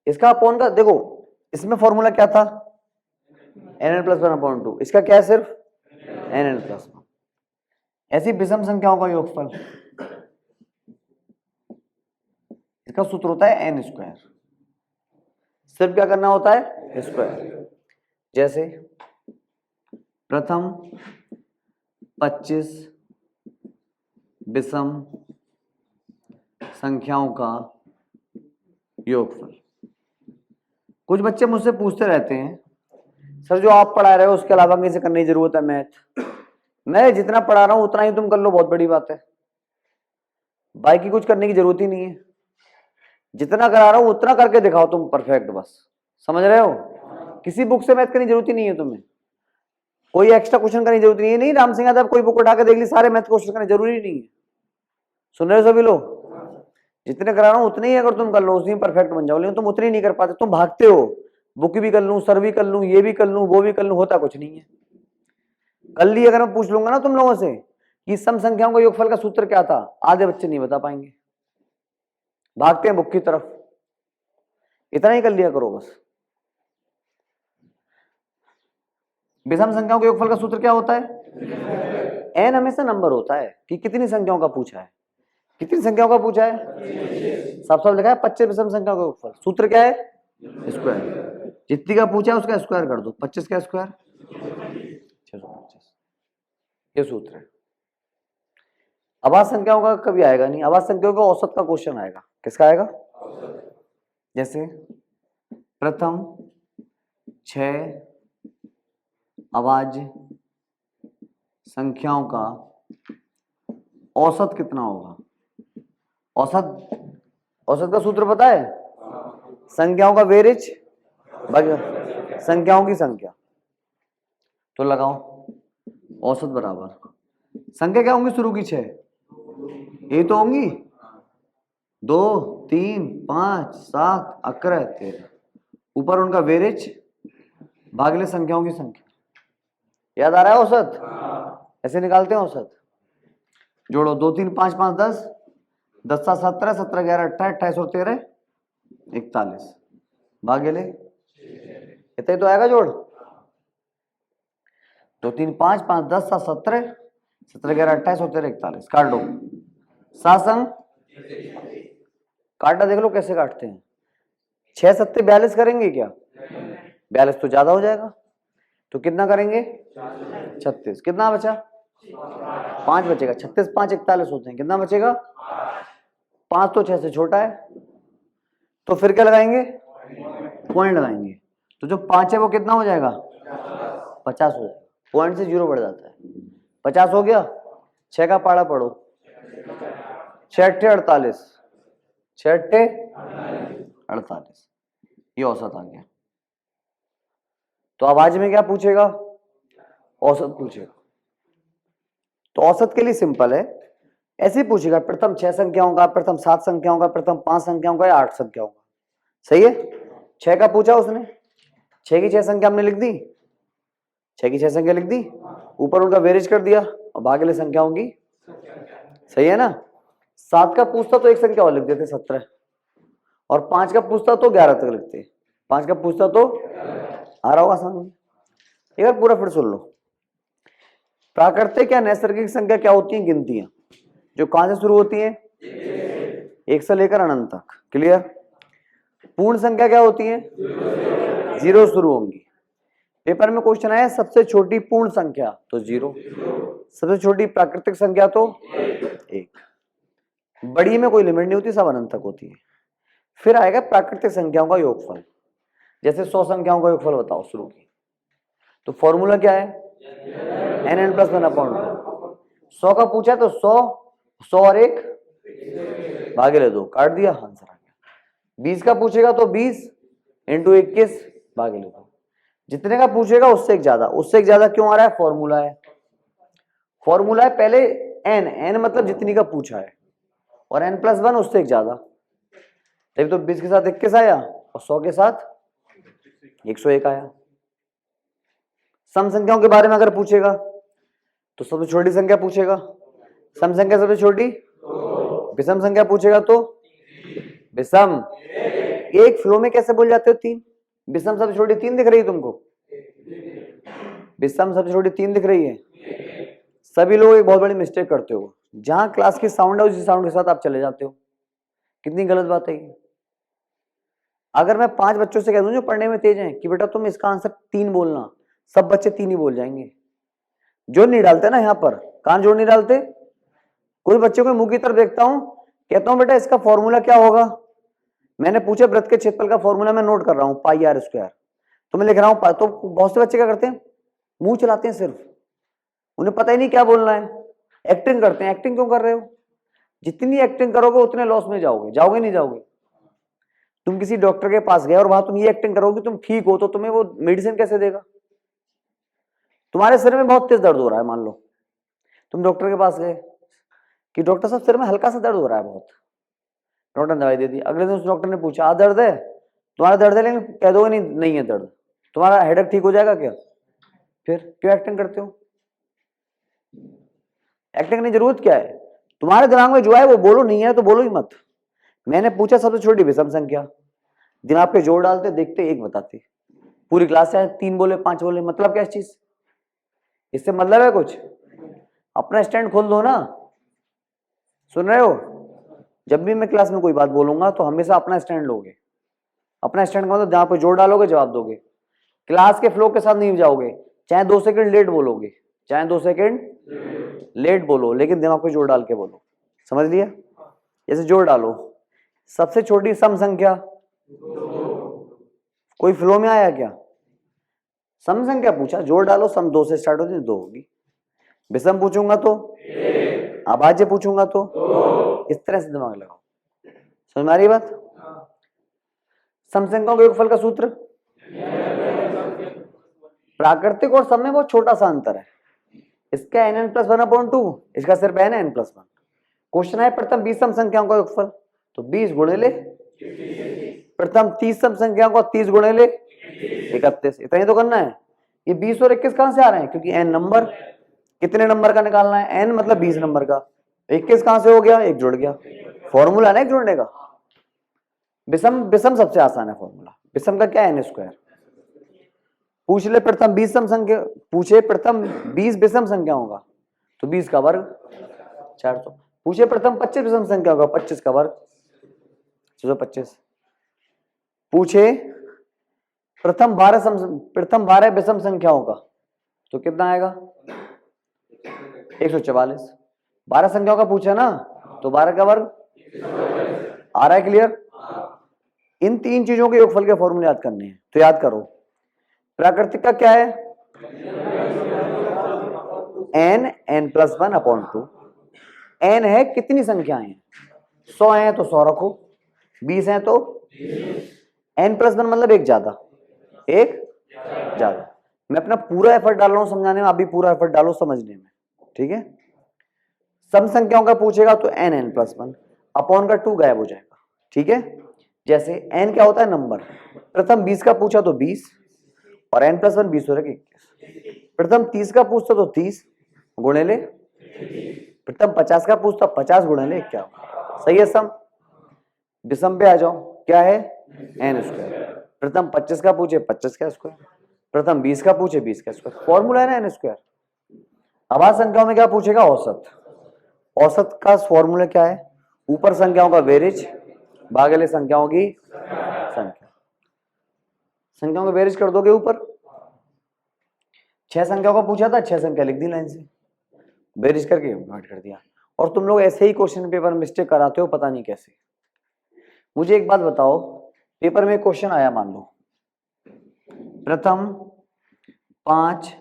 इसका अपॉन का देखो, इसमें फॉर्मूला क्या था? nn+1/2। इसका क्या है? सिर्फ nn+1। ऐसी विषम संख्याओं का योगफल, इसका सूत्र होता है n²। सिर्फ क्या करना होता है? स्क्वायर। जैसे प्रथम 25 विषम संख्याओं का योगफल। कुछ बच्चे मुझसे पूछते रहते हैं, सर जो आप पढ़ा रहे हो उसके अलावा कहीं से करने की जरूरत है मैथ? मैं जितना पढ़ा रहा हूं उतना ही तुम कर लो, बहुत बड़ी बात है। बाकी कुछ करने की जरूरत ही नहीं है। जितना करा रहा हूं उतना करके दिखाओ तुम परफेक्ट, बस। समझ रहे हो? किसी बुक से मैथ करने की जरूरत ही नहीं है तुम्हें, कोई एक्स्ट्रा क्वेश्चन करने की जरूरत नहीं है। नहीं राम सिंह यादव कोई बुक उठा के देख ली, सारे मैथ क्वेश्चन करने जरूरी नहीं है। सुन रहे हो सभी लोग? जितने करा रहा हूं उतने ही अगर तुम कर लो उसी में परफेक्ट बन जाओ, लेकिन तुम उतनी नहीं कर पाते, तुम भागते हो। बुक भी कर लूं, सर भी कर लूं, ये भी कर लूं, वो भी कर लूं, होता कुछ नहीं है। कल ही अगर मैं पूछ लूंगा ना तुम लोगों से कि सम संख्याओं का योगफल का सूत्र क्या था, आधे बच्चे नहीं बता पाएंगे, भागते हैं बुक की तरफ। इतना ही कर लिया करो बस। विषम संख्याओं के योगफल का सूत्र क्या होता है? n हमेशा नंबर होता है कि कितनी संख्याओं का पूछा है। कितनी संख्याओं का पूछा है? सब सब लिखा है 25 विषम संख्याओं का योगफल। सूत्र क्या है? स्क्वायर। जितनी का पूछा है उसका स्क्वायर कर दो, 25 का स्क्वायर 625। ये सूत्र है। अभाज्य संख्याओं का कभी आएगा नहीं, अभाज्य संख्याओं का औसत का क्वेश्चन आएगा। किसका आएगा? जैसे प्रथम 6 अभाज्य संख्याओं का औसत कितना होगा? औसत का सूत्र पता है? संख्याओं का वेरिज भाग संख्याओं की संख्या। तो लगाओ औसत बराबर संख्या क्या होंगी शुरू की? 6 ये तो होंगी 2 3 5 7 11 13, ऊपर उनका वेरिज भागले संख्याओं की संख्या। याद आ रहा है औसत? ऐसे निकालते हैं औसत। जोड़ो 2 3 5 5 10, 10 7 17, 17 11 28, 28 और 13 41, भागेले इतना ही तो आएगा जोड़। 2 3 5 5 10 7 17, 17 11 28 और 13 41। काट दो। 7 संग काटा देख लो कैसे काटते हैं। 6 7 42 करेंगे क्या? 42 तो ज्यादा हो जाएगा, तो कितना करेंगे? 36। कितना बचा? 5 बचेगा। 36 5 41 होते हैं, कितना बचेगा? 5 तो 6 से छोटा है, तो फिर क्या लगाएंगे? पॉइंट लगाएंगे। तो जो 5 है वो कितना हो जाएगा? 50 हो जाएगा। पॉइंट से 0 बढ़ जाता है। 50 हो गया। 6 का पाड़ा पढ़ो, 6 8 48, 6 8 48, ये औसत आ गया। तो अब आज में क्या पूछेगा? औसत पूछेगा। तो औसत के लिए सिंपल है, ऐसे ही पूछेगा प्रथम 6 संख्याओं का, प्रथम 7 संख्याओं का, प्रथम 5 संख्याओं का या 8 संख्याओं का। सही है? 6 का पूछा उसने, 6 की 6 संख्या हमने लिख दी, 6 की 6 संख्या लिख दी, ऊपर उनका वेरिज कर दिया और भागले संख्याओं की। सही है ना? 7 का पूछता तो एक संख्या और लिख देते 17, और 5 का पूछता तो 11 तक लिखते। 5 का पूछता तो आ रहा होगा समझ। एक बार पूरा फिर सुन लो। प्राकृतिक या नैसर्गिक संख्या क्या होती है? गिनतियां जो कहां से शुरू होती हैं? 1 से लेकर अनंत तक। क्लियर? पूर्ण संख्या क्या होती है? 0 शुरू होंगी। पेपर में क्वेश्चन आया सबसे छोटी पूर्ण संख्या तो 0, सबसे छोटी प्राकृतिक संख्या तो 1। बड़ी में कोई लिमिट नहीं होती, सब अनंत तक होती है। फिर आएगा प्राकृतिक संख्याओं का योगफल। जैसे 100 संख्याओं का योगफल बताओ शुरू की, तो फॉर्मूला क्या है? nn+1/2। 100 का पूछा तो 100, 100 और 1 भागे 2, काट दिया, आंसर आ गया। 20 का पूछेगा तो 20 इंटू 21 भागे 2। जितने का पूछेगा उससे एक ज्यादा। उससे एक ज्यादा क्यों आ रहा है? फॉर्मूला है। फॉर्मूला है पहले n मतलब जितनी का पूछा है, और n+1 उससे एक ज्यादा। तभी तो 20 के साथ 21 आया और 100 के साथ 101 आया। सम संख्याओं के बारे में अगर पूछेगा तो सबसे छोटी संख्या पूछेगा। सम संख्या सबसे छोटी विषम संख्या पूछेगा तो विषम। एक फ्लो में कैसे बोल जाते हो 3? विषम सबसे छोटी 3 दिख रही है तुमको? विषम सबसे छोटी 3 दिख रही है? सभी लोग एक बहुत बड़ी मिस्टेक करते हो, जहां क्लास की साउंड है उसी साउंड के साथ आप चले जाते हो। कितनी गलत बात है ये। अगर मैं 5 बच्चों से कह दूं जो पढ़ने में तेज हैं कि बेटा तुम इसका आंसर 3 बोलना, सब बच्चे 3 ही बोल जाएंगे। जोड़ नहीं डालते ना यहाँ पर, कहां जोड़ नहीं डालते। कोई बच्चे को मुंह की तरफ देखता हूं, कहता हूं बेटा इसका फॉर्मूला क्या होगा, मैंने पूछा वृत्त के क्षेत्रफल का फॉर्मूला मैं नोट कर रहा हूं पाई आर स्क्वायर, तो मैं लिख रहा हूं। तो बहुत से बच्चे क्या करते हैं, मुंह चलाते हैं सिर्फ, उन्हें पता ही नहीं क्या बोलना है, एक्टिंग करते हैं। एक्टिंग क्यों कर रहे हो? जितनी एक्टिंग करोगे उतने लॉस में जाओगे। जाओगे नहीं जाओगे? तुम किसी डॉक्टर के पास गए और वहां तुम ये एक्टिंग करोगे तुम ठीक हो, तो तुम्हें वो मेडिसिन कैसे देगा? तुम्हारे सिर में बहुत तेज दर्द हो रहा है, मान लो तुम डॉक्टर के पास गए कि डॉक्टर साहब सिर में हल्का सा दर्द हो रहा है बहुत, डॉक्टर ने दवाई दे दी। अगले दिन उस डॉक्टर ने पूछा आ दर्द है? तुम्हारा दर्द है, लेकिन कह दोगे नहीं है दर्द, तुम्हारा हेडेक ठीक हो जाएगा क्या? फिर क्यों एक्टिंग करते हो? एक्टिंग करने की जरूरत क्या है? तुम्हारे दिमाग में जो है वो बोलो, नहीं है तो बोलो ही मत। मैंने पूछा सबसे छोटी विषम संख्या, दिमाग पे जोर डालते, देखते एक बताते, पूरी क्लास से 3 बोले 5 बोले, मतलब क्या इस चीज? इससे मतलब है कुछ? अपना स्टैंड खोल दो ना। सुन रहे हो? जब भी मैं क्लास में कोई बात बोलूंगा तो हमेशा अपना स्टैंड लोगे। अपना स्टैंड का मतलब जहां पे जोर डालोगे जवाब दोगे, क्लास के फ्लो के साथ नहीं जाओगे। चाहे 2 सेकंड लेट बोलोगे, चाहे 2 सेकंड लेट बोलो, लेकिन दिमाग पे जोर डाल के बोलो। समझ लिया? जैसे जोर डालो, सबसे छोटी सम संख्या, कोई फ्लो में आया क्या? सम संख्या पूछा, जोर डालो, सम 2 से स्टार्ट होती है 2 होगी। विषम पूछूंगा तो, अभाज्य पूछूंगा तो, इस तरह से दिमाग लगाओ। समझ में आ रही बात? सम संख्याओं के योगफल का सूत्र, प्राकृतिक और सम में बहुत छोटा सा अंतर है। इसका n+1/2, इसका सिर्फ n+1। क्वेश्चन है प्रथम 20 सम संख्याओं का योगफल, तो 20 गुणे ले। प्रथम 30 सम संख्याओं का 30 गुणे ले 31। इतना ही तो करना है। ये 20 और 21 कहां से आ रहे हैं? क्योंकि n नंबर, कितने नंबर का निकालना है? n मतलब 20 नंबर का। 21 कहां से हो गया? एक जुड़ गया। फॉर्मूला है ना एक जुड़ने का। विषम सबसे आसान है फॉर्मूला। विषम का क्या है? n²। पूछ ले प्रथम 20 सम संख्या, पूछे प्रथम 20 विषम संख्याओं का, तो 20 का वर्ग 400। पूछे प्रथम 25 विषम संख्याओं का, 25 का वर्ग 625। पूछे प्रथम 12 विषम संख्याओं का, तो कितना आएगा? 144। 12 संख्याओं का पूछा ना, तो 12 का वर्ग आ रहा है। क्लियर? इन 3 चीजों के योगफल के फॉर्मूले याद करने हैं, तो याद करो। प्राकृतिक का क्या है? n+1/2। n है कितनी संख्याएं हैं? 100 है तो 100 रखो, 20 है तो n+1 मतलब एक ज्यादा, एक ज्यादा। मैं अपना पूरा एफर्ट डाल रहा हूं समझाने में, आप भी पूरा एफर्ट डालो समझने में, ठीक है? सम संख्याओं का पूछेगा तो n+1, अपॉन का 2 गायब हो जाएगा, ठीक है? जैसे n क्या होता है? नंबर। प्रथम 20 का पूछा तो 20, और n+1 20 हो रहा है 21। प्रथम 30 का पूछता तो 30 गुणे ले। प्रथम 50 का पूछता 50 गुणे ले 51। सही है सम? विषम पे आ जाओ, क्या है? n²। प्रथम 25 का पूछे 25 का स्क्वायर, प्रथम 20 का पूछे 20 का स्क्वायर। फॉर्मूला है ना n²। अभाज्य संख्याओं में क्या पूछेगा? औसत। औसत का फॉर्मूला क्या है? ऊपर संख्याओं का वेरिज भागले संख्याओं की संख्या। संख्याओं का वेरिज कर दोगे ऊपर। 6 संख्याओं का पूछा था, 6 संख्या लिख दी लाइन से, वेरिज करके नोट कर दिया। और तुम लोग ऐसे ही क्वेश्चन पेपर में मिस्टेक कराते हो, पता नहीं कैसे। मुझे एक बात बताओ, पेपर में क्वेश्चन आया, मान लो प्रथम 5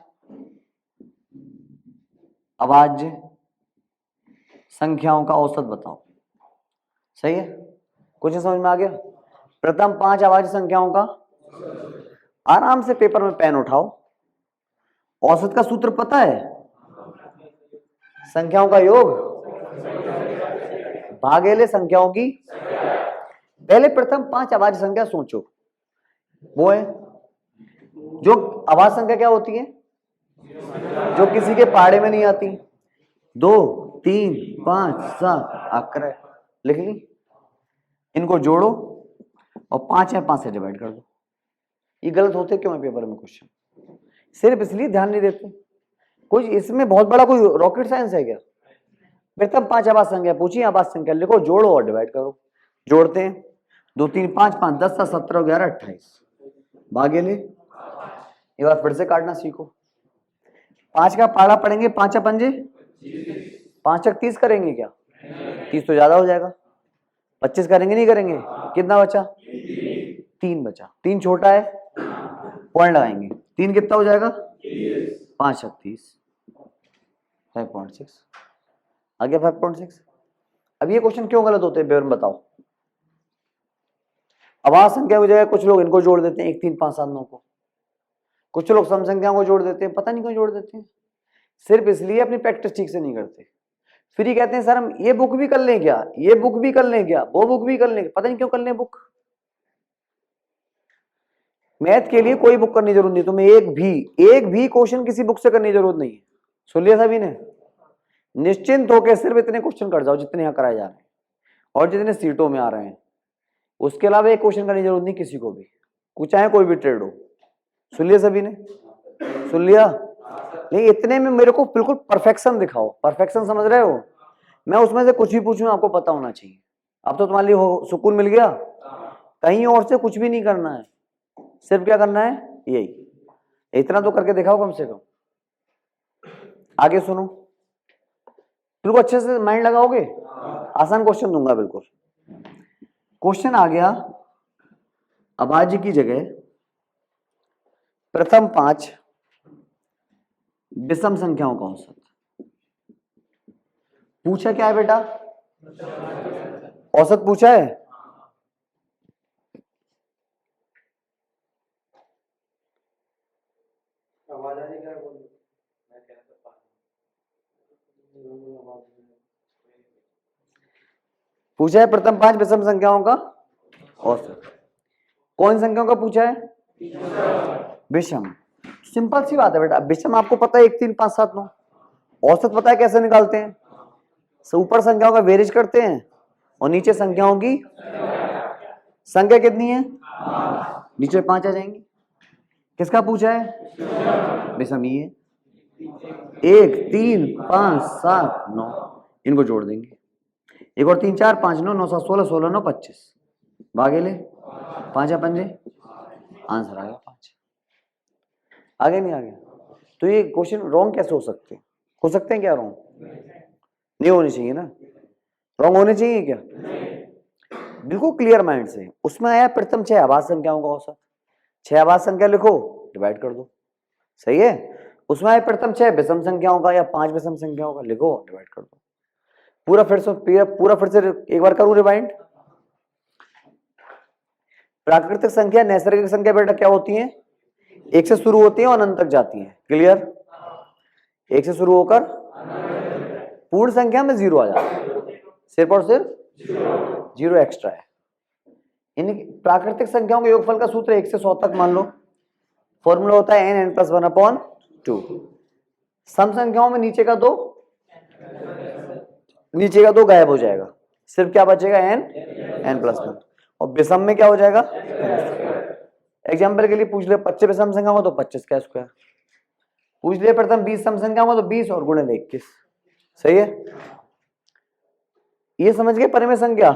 अभाज्य संख्याओं का औसत बताओ। सही है? क्वेश्चन समझ में आ गया? प्रथम 5 अभाज्य संख्याओं का, आराम से पेपर में पेन उठाओ। औसत का सूत्र पता है? संख्याओं का योग भागेले संख्याओं की। पहले प्रथम 5 अभाज्य संख्या सोचो, वो है जो अभाज्य संख्या क्या होती है? जो किसी के पहाड़े में नहीं आती। 2, 3, 5, 7 11। लिख ली, इनको जोड़ो और 5 है 5 से डिवाइड कर दो। ये गलत होते क्यों है पेपर में क्वेश्चन? सिर्फ इसलिए ध्यान नहीं देते। कुछ इसमें बहुत बड़ा कोई रॉकेट साइंस है क्या? प्रथम 5 आवाज संख्या पूछिए, आवाज संख्या लिखो, जोड़ो और डिवाइड करो। जोड़ते हैं, 2 3 5 5 10 17 11 28, भागे ले। एक बार फिर से काटना सीखो। 5 का पाड़ा पढ़ेंगे, 5 पंजे 5 30 करेंगे क्या? 30 तो ज्यादा हो जाएगा। 25 करेंगे नहीं करेंगे? कितना बचा? 3 बचा। 3 छोटा है, पॉइंट लगाएंगे। 3 कितना हो जाएगा? 5 30, 5.6 आ गया 5.6। अब ये क्वेश्चन क्यों गलत होते हैं बेर बताओ? आवाज संख्या की जगह कुछ लोग इनको जोड़ देते हैं, 1 3 5 7 9 को। कुछ लोग सम संख्याओं को जोड़ देते हैं, पता नहीं क्यों जोड़ देते हैं, सिर्फ इसलिए अपनी प्रैक्टिस ठीक से नहीं करते। फिर ये कहते हैं सर हम ये बुक भी कर लें क्या, ये बुक भी कर लें क्या, वो बुक भी कर लें, पता नहीं क्यों कर लें बुक। मैथ के लिए कोई बुक करने की जरूरत नहीं, तुम्हें एक भी क्वेश्चन किसी बुक से करने की जरूरत नहीं है। सुन लिया सभी ने? निश्चिंत होकर सिर्फ इतने क्वेश्चन कर जाओ जितने यहाँ कराए जा रहे हैं और जितने सीटों में आ रहे हैं। उसके अलावा एक क्वेश्चन करने की जरूरत नहीं किसी को भी, कुछ चाहे कोई भी ट्रेड हो। सुन लिया सभी ने? सुन लिया? नहीं, इतने में मेरे को बिल्कुल परफेक्शन दिखाओ। परफेक्शन समझ रहे हो? मैं उसमें से कुछ भी पूछूं आपको पता होना चाहिए। अब तो तुम्हारे लिए सुकून मिल गया, कहीं और से कुछ भी नहीं करना है, सिर्फ क्या करना है, यही इतना तो करके दिखाओ कम से कम। आगे सुनो, बिल्कुल अच्छे से माइंड लगाओगे। आसान क्वेश्चन दूंगा बिल्कुल। क्वेश्चन आ गया, अभाज्य की जगह प्रथम 5 विषम संख्याओं का औसत पूछा। क्या है बेटा? औसत पूछा है। पूछा है प्रथम 5 विषम संख्याओं का औसत। कौन संख्याओं का पूछा है? विषम। सिंपल सी बात है बेटा, विषम आपको पता है 1 3 5 7 9। औसत पता है कैसे निकालते हैं? ऊपर संख्याओं का वेरिज करते हैं और नीचे संख्याओं की संख्या कितनी है, नीचे 5 आ जाएंगे। किसका पूछा है? विषम ही है। 1 3 5 7 9, इनको जोड़ देंगे। 1 और 3 4 5 9 9 7 16 16 9 25, भागे ले। 5 पंजे, आंसर आएगा 5। आगे नहीं आ गया तो ये क्वेश्चन रॉन्ग कैसे हो सकते हैं? हो सकते हैं क्या रॉन्ग? नहीं होने चाहिए ना। रॉन्ग होने चाहिए क्या? बिल्कुल क्लियर माइंड से। उसमें आया प्रथम 6 आवाज संख्याओं का औसत, 6 आवाज संख्या लिखो, डिवाइड कर दो, सही है। उसमें आया प्रथम 6 विषम संख्याओं का या 5 विषम संख्याओं का, लिखो, डिवाइड कर दो। पूरा फिर से एक बार करूं रिवाइंड। प्राकृतिक संख्या नैसर्गिक संख्या बेटा क्या होती है? 1 से शुरू होती है और अनंत तक जाती है। क्लियर? 1 से शुरू होकर पूर्ण संख्या में 0 आ जाता है, सिर्फ और सिर्फ 0 एक्स्ट्रा है। इन प्राकृतिक संख्याओं के योगफल का सूत्र 1 से 100 तक मान लो। फॉर्मूला होता है n n + 1/2। सम संख्याओं में नीचे का 2 गायब हो जाएगा, सिर्फ क्या बचेगा? n + 1। और विषम में क्या हो जाएगा? एग्जाम्पल के लिए पूछ ले 25 विषम संख्या हो तो 25 का स्क्वायर। पूछ ले प्रथम 20 सम संख्या हो तो 20 और गुणे 21, सही है। ये समझ गए परिमेय संख्या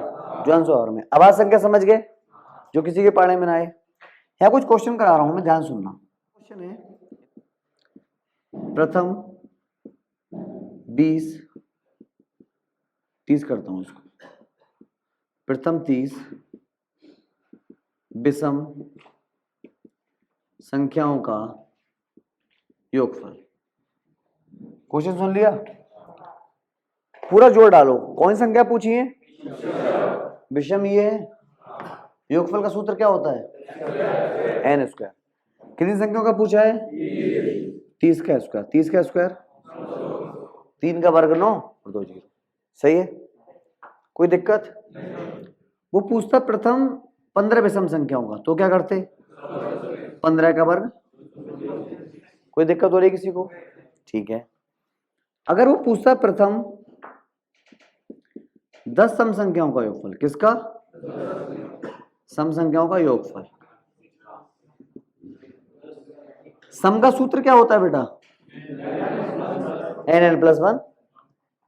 जो आंसर में। आवाज संख्या समझ गए जो किसी के पढ़ने में ना आए। यहाँ कुछ क्वेश्चन करा रहा हूं मैं, ध्यान सुनना। क्वेश्चन है प्रथम 20 30 करता हूं इसको, प्रथम 30 विषम संख्याओं का योगफल। क्वेश्चन सुन लिया? पूरा जोड़ डालो। कौन सी संख्या पूछी है? विषम ये है। योगफल का सूत्र क्या होता है? n square. कितनी संख्याओं का पूछा है? 30 का स्क्वायर। 30 का स्क्वायर 3 का वर्ग 9 और 2 0, सही है। कोई दिक्कत? वो पूछता प्रथम 15 विषम संख्याओं का, तो क्या करते? 15 का वर्ग। कोई दिक्कत हो रही किसी को? ठीक है। अगर वो पूछता प्रथम 10 सम संख्याओं का योगफल। किसका? सम संख्याओं का योगफल। सम का सूत्र क्या होता है बेटा? n+1।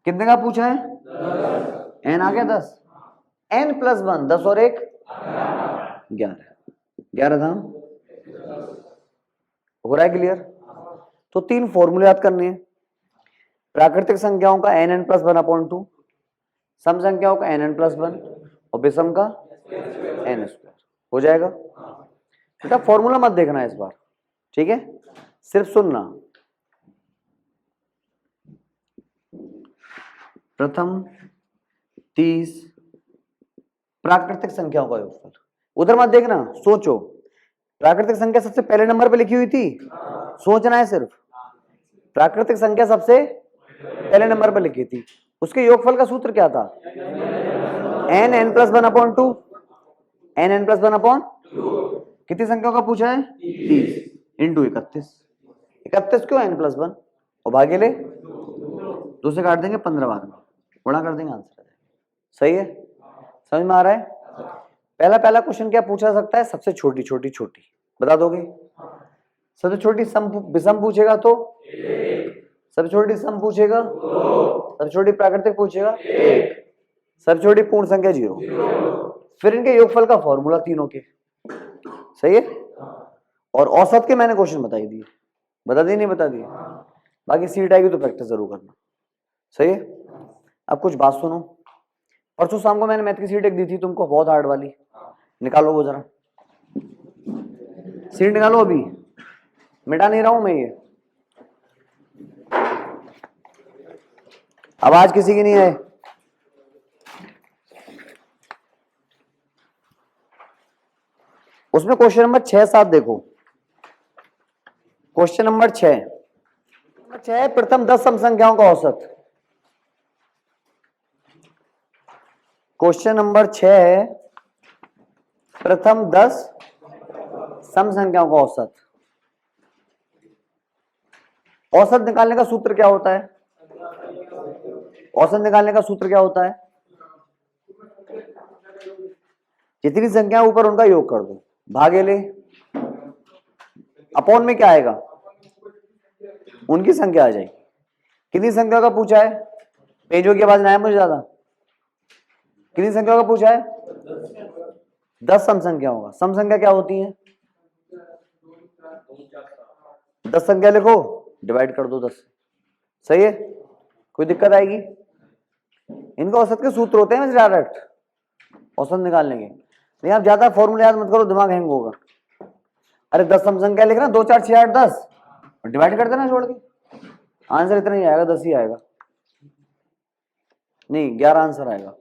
कितने का पूछा है? n आ गया 10। n+1 10 और 1 11। 11 था। हो रहा है क्लियर? तो 3 फॉर्मूले याद करने हैं। प्राकृतिक संख्याओं का nn+1/2, सम संख्याओं का nn+1 और विषम का n²। हो जाएगा बेटा। फॉर्मूला मत देखना इस बार, ठीक है, सिर्फ सुनना। प्रथम 30 प्राकृतिक संख्याओं का योगफल। उधर मत देखना, सोचो। प्राकृतिक संख्या सबसे पहले नंबर पे लिखी हुई थी, सोचना है सिर्फ। प्राकृतिक संख्या सबसे पहले नंबर पे लिखी थी, उसके योगफल का सूत्र क्या था? n+1/2। n+1/2 कितनी संख्याओं का पूछा है? 30 इंटू 31। 31 क्यों n+1 और भागे ले 2 से काट देंगे 15 बार में, गुणा कर देंगे, आंसर आ जाएगा। सही है? समझ में आ रहा है? पहला क्वेश्चन क्या पूछा सकता है? सबसे छोटी छोटी छोटी बता दोगे? सबसे छोटी विषम पूछेगा तो सबसे छोटी सम पूछेगा, सबसे छोटी प्राकृतिक पूछेगा, सबसे छोटी पूर्ण संख्या 0। फिर इनके योगफल का फॉर्मूला तीनों के। सही है? और औसत के मैंने क्वेश्चन बता दिए। बता दिए नहीं बता दिए? बाकी सीट आएगी तो प्रैक्टिस जरूर करना। सही है? अब कुछ बात सुनो। परसों शाम को मैंने मैथ की सीट एक दी थी तुमको, बहुत हार्ड वाली। निकालो वो जरा, सीट निकालो। अभी मिटा नहीं रहा हूं मैं ये। आवाज किसी की नहीं है। उसमें क्वेश्चन नंबर 6-7 देखो। क्वेश्चन नंबर 6 प्रथम 10 सम संख्याओं का औसत। क्वेश्चन नंबर 6 है प्रथम 10 सम संख्याओं का औसत। औसत निकालने का सूत्र क्या होता है? औसत निकालने का सूत्र क्या होता है? जितनी संख्या ऊपर उनका योग कर दो, भागे ले, अपॉन में क्या आएगा? उनकी संख्या आ जाएगी। कितनी संख्या का पूछा है? पेजों की आवाज ना आए मुझे ज्यादा। कितनी संख्या का पूछा है? 10 सम संख्या होगा। सम संख्या क्या होती है? 10 संख्या लिखो, डिवाइड कर दो 10। सही है? कोई दिक्कत आएगी? इनका औसत के सूत्र होते हैं डायरेक्ट औसत निकालने के। नहीं आप ज्यादा फॉर्मूला याद मत करो, दिमाग हैंग होगा। अरे 10 सम संख्या लिखना, 2 4 6 8 10 और डिवाइड कर देना छोड़ के, आंसर इतना ही आएगा, 10 ही आएगा। नहीं 11 आंसर आएगा।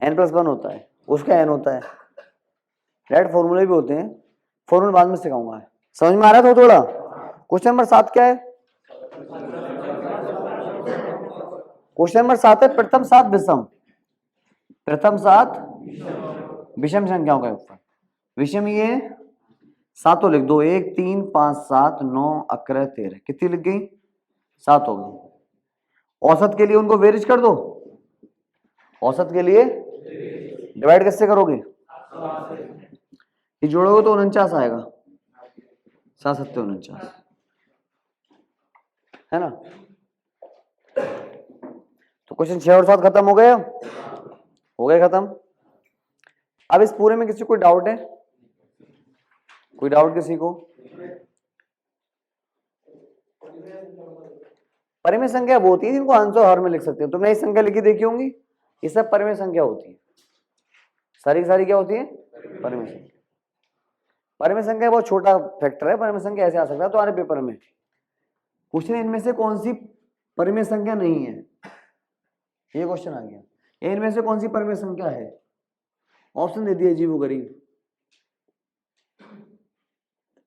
n+1 होता है, उसका n होता है। डायरेक्ट फॉर्मूले भी होते हैं, फॉर्मूला बाद में सिखाऊंगा। समझ में आ रहा था थोड़ा? क्वेश्चन नंबर 7 क्या है? क्वेश्चन नंबर 7 है प्रथम 7 विषम। प्रथम 7 विषम संख्याओं का योगफल। विषम ये सातों लिख दो, 1 3 5 7 9 11 13। कितनी लिख गई? 7 हो गई। औसत के लिए उनको वेरिज कर दो। औसत के लिए डिवाइड कैसे करोगे? ये जोड़ोगे तो 49 आएगा। 7 7 49 है ना? तो क्वेश्चन 6 और 7 खत्म हो गया। हो गए खत्म। अब इस पूरे में किसी को डाउट है? कोई डाउट किसी को? परिमेय संख्या वो होती है जिनको आंसर हर में लिख सकते हो। तुमने इस संख्या लिखी देखी होंगी, ये सब परिमेय संख्या होती है। सारी सारी क्या होती है? परिमेय संख्या। परिमेय संख्या बहुत छोटा फैक्टर है। परिमेय संख्या ऐसे आ सकता है तुम्हारे पेपर में क्वेश्चन, इनमें से कौन सी परिमेय संख्या नहीं है, ये क्वेश्चन आ गया। इनमें से कौन सी परिमेय संख्या है? ऑप्शन दे दिया अजीबोगरीब।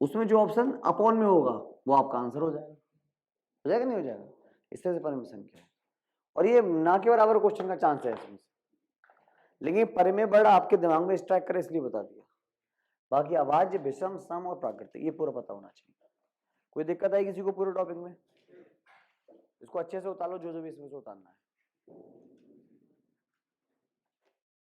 उसमें जो ऑप्शन अपॉन में होगा वो आपका आंसर हो जाएगा। हो जाएगा नहीं हो जाएगा? इस तरह से परिमेय संख्या है। और ये ना के बराबर क्वेश्चन का चांस है इसमें, लेकिन परिमेय वर्ड आपके दिमाग में स्ट्राइक करे इसलिए बता दिया। बाकी आवाज, विषम, सम और प्राकृतिक ये पूरा पता होना चाहिए। कोई दिक्कत आई किसी को पूरे टॉपिक में? इसको अच्छे से उतारो, जो भी इसमें से उतारना है।